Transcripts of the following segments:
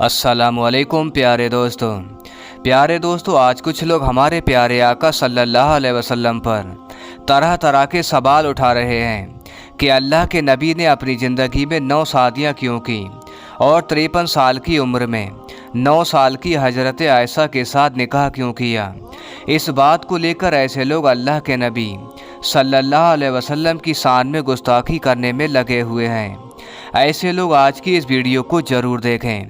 अस्सलामुअलैकुम प्यारे दोस्तों आज कुछ लोग हमारे प्यारे आका सल्लल्लाहु अलैहि वसल्लम पर तरह तरह के सवाल उठा रहे हैं कि अल्लाह के नबी ने अपनी ज़िंदगी में 9 शादियाँ क्यों की और 53 साल की उम्र में 9 साल की हजरत आयशा के साथ निकाह क्यों किया। इस बात को लेकर ऐसे लोग अल्लाह के नबी सल्लल्लाहु अलैहि वसल्लम की शान में गुस्ताखी करने में लगे हुए हैं। ऐसे लोग आज की इस वीडियो को ज़रूर देखें।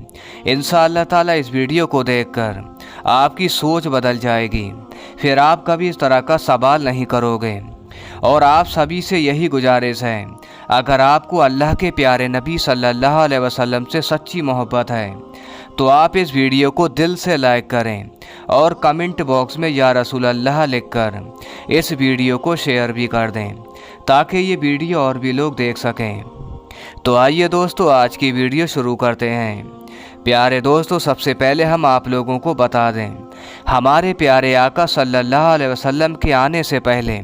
इंशाअल्लाह ताला इस वीडियो को देखकर आपकी सोच बदल जाएगी, फिर आप कभी इस तरह का सवाल नहीं करोगे। और आप सभी से यही गुजारिश है, अगर आपको अल्लाह के प्यारे नबी सल्लल्लाहु अलैहि वसल्लम से सच्ची मोहब्बत है तो आप इस वीडियो को दिल से लाइक करें और कमेंट बॉक्स में या रसूल अल्लाह लिखकर इस वीडियो को शेयर भी कर दें ताकि ये वीडियो और भी लोग देख सकें। तो आइए दोस्तों आज की वीडियो शुरू करते हैं। प्यारे दोस्तों सबसे पहले हम आप लोगों को बता दें, हमारे प्यारे आका सल्लल्लाहु अलैहि वसल्लम के आने से पहले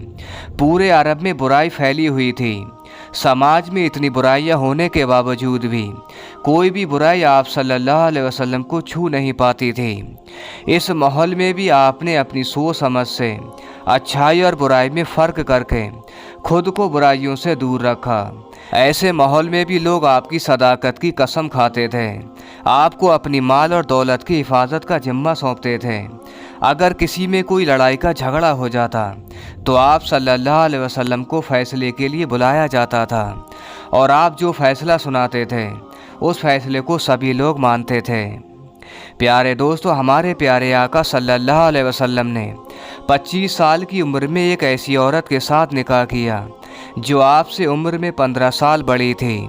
पूरे अरब में बुराई फैली हुई थी। समाज में इतनी बुराइयां होने के बावजूद भी कोई भी बुराई आप सल्लल्लाहु अलैहि वसल्लम को छू नहीं पाती थी। इस माहौल में भी आपने अपनी सोच समझ से अच्छाई और बुराई में फ़र्क करके खुद को बुराइयों से दूर रखा। ऐसे माहौल में भी लोग आपकी सदाकत की कसम खाते थे, आपको अपनी माल और दौलत की हिफाजत का जिम्मा सौंपते थे। अगर किसी में कोई लड़ाई का झगड़ा हो जाता तो आप सल्लल्लाहु अलैहि वसल्लम को फ़ैसले के लिए बुलाया जाता था और आप जो फ़ैसला सुनाते थे उस फैसले को सभी लोग मानते थे। प्यारे दोस्तों हमारे प्यारे आका सल्लल्लाहु अलैहि वसल्लम ने 25 साल की उम्र में एक ऐसी औरत के साथ निकाह किया जो आपसे उम्र में 15 साल बड़ी थी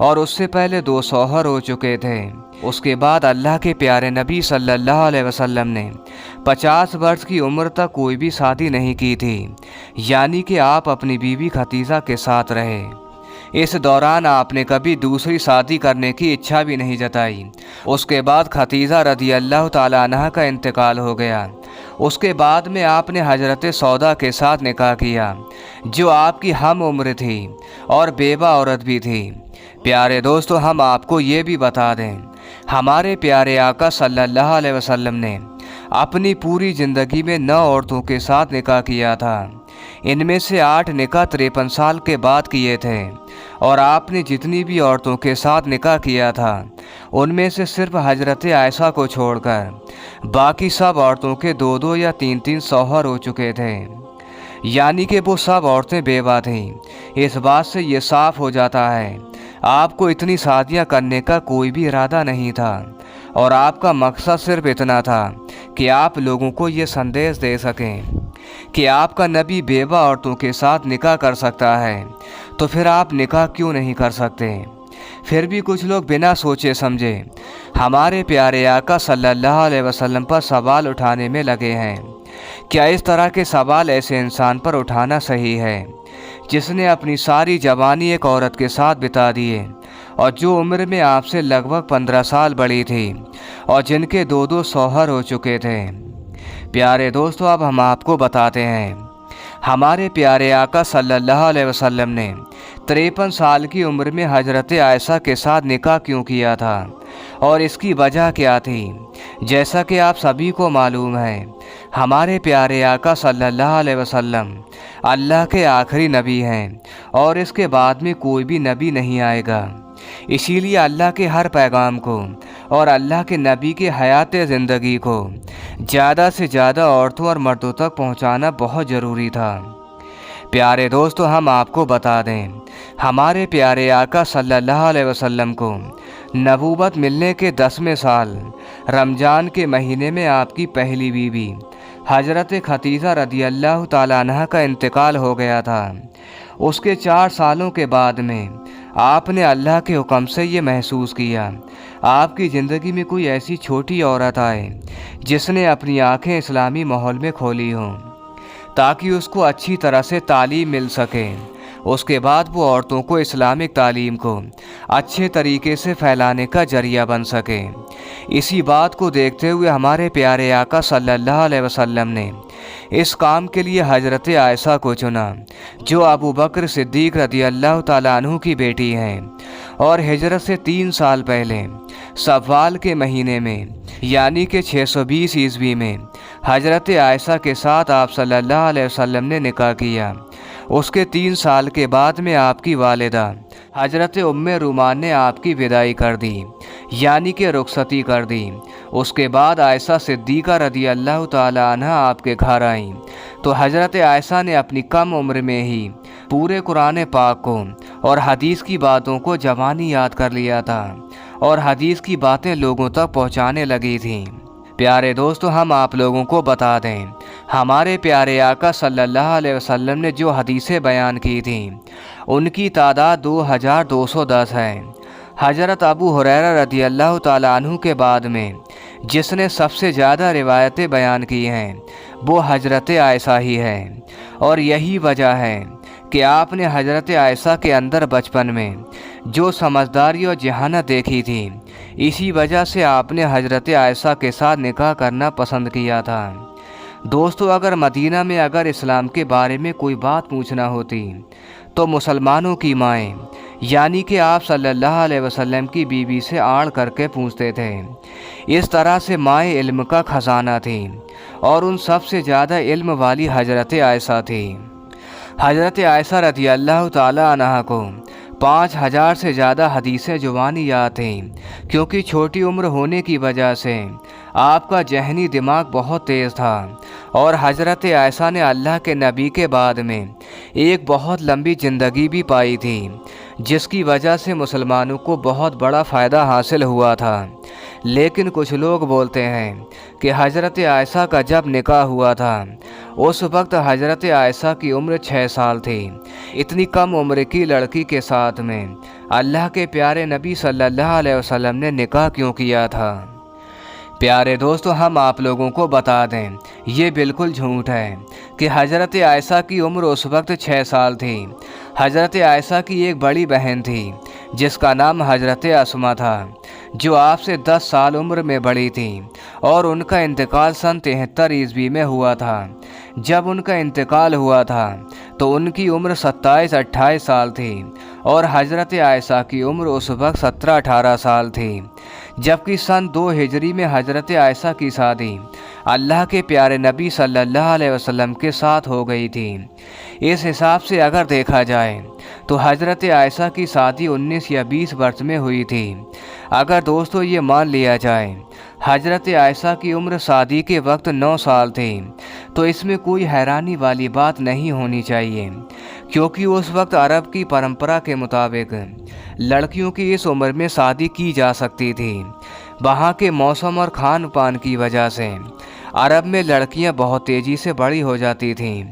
और उससे पहले 2 शौहर हो चुके थे। उसके बाद अल्लाह के प्यारे नबी सल्लल्लाहु अलैहि वसल्लम ने 50 वर्ष की उम्र तक कोई भी शादी नहीं की थी, यानी कि आप अपनी बीवी खतीजा के साथ रहे। इस दौरान आपने कभी दूसरी शादी करने की इच्छा भी नहीं जताई। उसके बाद खतीजा रदी अल्लाह ताला अन्हा का इंतकाल हो गया। उसके बाद में आपने हजरत सौदा के साथ निकाह किया जो आपकी हम उम्र थी और बेवा औरत भी थी। प्यारे दोस्तों हम आपको ये भी बता दें, हमारे प्यारे आका सल्लल्लाहु अलैहि वसल्लम ने अपनी पूरी ज़िंदगी में 9 औरतों के साथ निकाह किया था। इनमें से 8 निकाह 53 साल के बाद किए थे और आपने जितनी भी औरतों के साथ निकाह किया था उनमें से सिर्फ हजरत आयशा को छोड़कर बाकी सब औरतों के 2-2 या 3-3 शौहर हो चुके थे, यानी कि वो सब औरतें बेवा थीं। इस बात से ये साफ हो जाता है आपको इतनी शादियां करने का कोई भी इरादा नहीं था और आपका मकसद सिर्फ इतना था कि आप लोगों को ये संदेश दे सकें कि आपका नबी बेवा औरतों के साथ निकाह कर सकता है, तो फिर आप निकाह क्यों नहीं कर सकते। फिर भी कुछ लोग बिना सोचे समझे हमारे प्यारे आका सल्लल्लाहु अलैहि वसल्लम पर सवाल उठाने में लगे हैं। क्या इस तरह के सवाल ऐसे इंसान पर उठाना सही है जिसने अपनी सारी जवानी एक औरत के साथ बिता दिए और जो उम्र में आपसे लगभग 15 साल बड़ी थी और जिनके 2-2 शौहर हो चुके थे। प्यारे दोस्तों अब हम आपको बताते हैं, हमारे प्यारे आका सल्लल्लाहु अलैहि वसल्लम ने 53 साल की उम्र में हजरत आयशा के साथ निकाह क्यों किया था और इसकी वजह क्या थी। जैसा कि आप सभी को मालूम है, हमारे प्यारे आका सल्लल्लाहु अलैहि वसल्लम अल्लाह के आखिरी नबी हैं और इसके बाद में कोई भी नबी नहीं आएगा। इसीलिए अल्लाह के हर पैगाम को और अल्लाह के नबी के हयात ज़िंदगी को ज़्यादा से ज़्यादा औरतों और मर्दों तक पहुंचाना बहुत ज़रूरी था। प्यारे दोस्तों हम आपको बता दें, हमारे प्यारे आका सल्लल्लाहु अलैहि वसल्लम को नबूवत मिलने के 10वें साल रमज़ान के महीने में आपकी पहली बीवी हजरत खतीजा रदी अल्लाह ताला अन्हा का इंतकाल हो गया था। उसके 4 सालों के बाद में आपने अल्लाह के हुक्म से ये महसूस किया आपकी ज़िंदगी में कोई ऐसी छोटी औरत आए जिसने अपनी आंखें इस्लामी माहौल में खोली हों ताकि उसको अच्छी तरह से तालीम मिल सके। उसके बाद वो औरतों को इस्लामिक तालीम को अच्छे तरीके से फैलाने का जरिया बन सके। इसी बात को देखते हुए हमारे प्यारे आका सल्लल्लाहु अलैहि वसल्लम ने इस काम के लिए हजरत आयशा को चुना जो अबू बकर सिद्दीक रदी अल्लाह ताला अन्हु की बेटी हैं और हिजरत से 3 साल पहले सव्वाल के महीने में यानी कि 620 ईस्वी में हज़रत आयशा के साथ आप सल्लल्लाहु अलैहि वसल्लम ने निकाह किया। उसके 3 साल के बाद में आपकी वालिदा हज़रत उम्मे रूमान ने आपकी विदाई कर दी, यानी कि रुखसती कर दी। उसके बाद आयशा सिद्दीक़ा रदी अल्लाह ताला अन्हा आपके घर आईं, तो हज़रत आयशा ने अपनी कम उम्र में ही पूरे कुरान पाक को और हदीस की बातों को ज़बानी याद कर लिया था और हदीस की बातें लोगों तक पहुंचाने लगी थीं। प्यारे दोस्तों, हम आप लोगों को बता दें, हमारे प्यारे आका सल्लल्लाहु अलैहि वसल्लम ने जो हदीसें बयान की थीं उनकी तादाद 2210 है। हज़रत अबू हुरैरा रदी अल्लाह ताला अन्हु के बाद में जिसने सबसे ज़्यादा रिवायतें बयान की हैं वो हज़रत आयशा ही है, और यही वजह है कि आपने हज़रत आयशा के अंदर बचपन में जो समझदारी और जहानत देखी थी, इसी वजह से आपने हज़रत आयशा के साथ निकाह करना पसंद किया था। दोस्तों, अगर मदीना में अगर इस्लाम के बारे में कोई बात पूछना होती तो मुसलमानों की माएँ यानी कि आप सल्लल्लाहु अलैहि वसल्लम की बीवी से आड़ करके पूछते थे। इस तरह से माएँ इल्म का ख़जाना थी और उन सबसे ज़्यादा इल्म वाली हज़रत आयशा थी। हज़रत आयशा रज़ी अल्लाह ताला अन्हा को 5000 से ज़्यादा हदीसें ज़ुबानी याद थीं, क्योंकि छोटी उम्र होने की वजह से आपका जहनी दिमाग बहुत तेज़ था और हज़रत आयशा ने अल्लाह के नबी के बाद में एक बहुत लंबी ज़िंदगी भी पाई थी, जिसकी वजह से मुसलमानों को बहुत बड़ा फ़ायदा हासिल हुआ था। लेकिन कुछ लोग बोलते हैं कि हज़रत आयशा का जब निकाह हुआ था उस वक्त हज़रत आयशा की उम्र 6 साल थी। इतनी कम उम्र की लड़की के साथ में अल्लाह के प्यारे नबी सल्लल्लाहु अलैहि वसल्लम ने निकाह क्यों किया था? प्यारे दोस्तों, हम आप लोगों को बता दें, ये बिल्कुल झूठ है कि हज़रत आयशा की उम्र उस वक्त 6 साल थी। हज़रत आयशा की एक बड़ी बहन थी जिसका नाम हज़रत अस्मा था, जो आपसे 10 साल उम्र में बड़ी थी, और उनका इंतकाल सन 73 ईस्वी में हुआ था। जब उनका इंतकाल हुआ था तो उनकी उम्र 27-28 साल थी और हज़रत आयशा की उम्र उस वक्त 17-18 साल थी। जबकि सन 2 हिजरी में हज़रत आयशा की शादी अल्लाह के प्यारे नबी सल्लल्लाहु अलैहि वसल्लम के साथ हो गई थी। इस हिसाब से अगर देखा जाए तो हज़रत आयशा की शादी 19 या 20 वर्ष में हुई थी। अगर दोस्तों ये मान लिया जाए हज़रत आयशा की उम्र शादी के वक्त 9 साल थी, तो इसमें कोई हैरानी वाली बात नहीं होनी चाहिए, क्योंकि उस वक्त अरब की परंपरा के मुताबिक लड़कियों की इस उम्र में शादी की जा सकती थी। वहाँ के मौसम और खान पान की वजह से अरब में लड़कियाँ बहुत तेज़ी से बड़ी हो जाती थीं,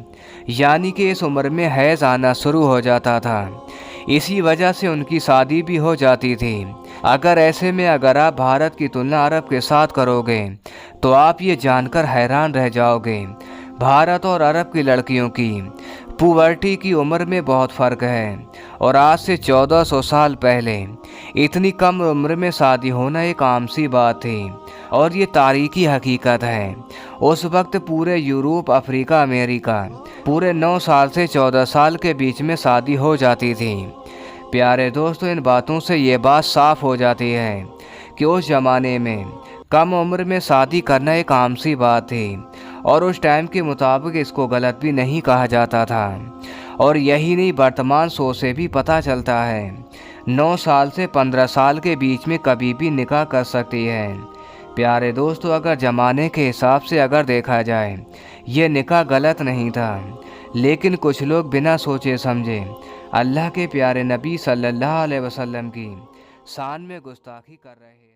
यानी कि इस उम्र में हैज़ आना शुरू हो जाता था। इसी वजह से उनकी शादी भी हो जाती थी। अगर ऐसे में अगर आप भारत की तुलना अरब के साथ करोगे तो आप ये जानकर हैरान रह जाओगे, भारत और अरब की लड़कियों की पुबर्टी की उम्र में बहुत फ़र्क है, और आज से 1400 साल पहले इतनी कम उम्र में शादी होना एक आम सी बात थी, और ये तारीखी हकीकत है। उस वक्त पूरे यूरोप, अफ्रीका, अमेरिका पूरे 9 साल से 14 साल के बीच में शादी हो जाती थी। प्यारे दोस्तों, इन बातों से ये बात साफ़ हो जाती है कि उस ज़माने में कम उम्र में शादी करना एक आम सी बात थी, और उस टाइम के मुताबिक इसको गलत भी नहीं कहा जाता था। और यही नहीं, वर्तमान सोच से भी पता चलता है 9 साल से 15 साल के बीच में कभी भी निकाह कर सकती है। प्यारे दोस्तों, अगर ज़माने के हिसाब से अगर देखा जाए ये निकाह गलत नहीं था, लेकिन कुछ लोग बिना सोचे समझे अल्लाह के प्यारे नबी सल्लल्लाहु अलैहि वसल्लम की शान में गुस्ताखी कर रहे हैं।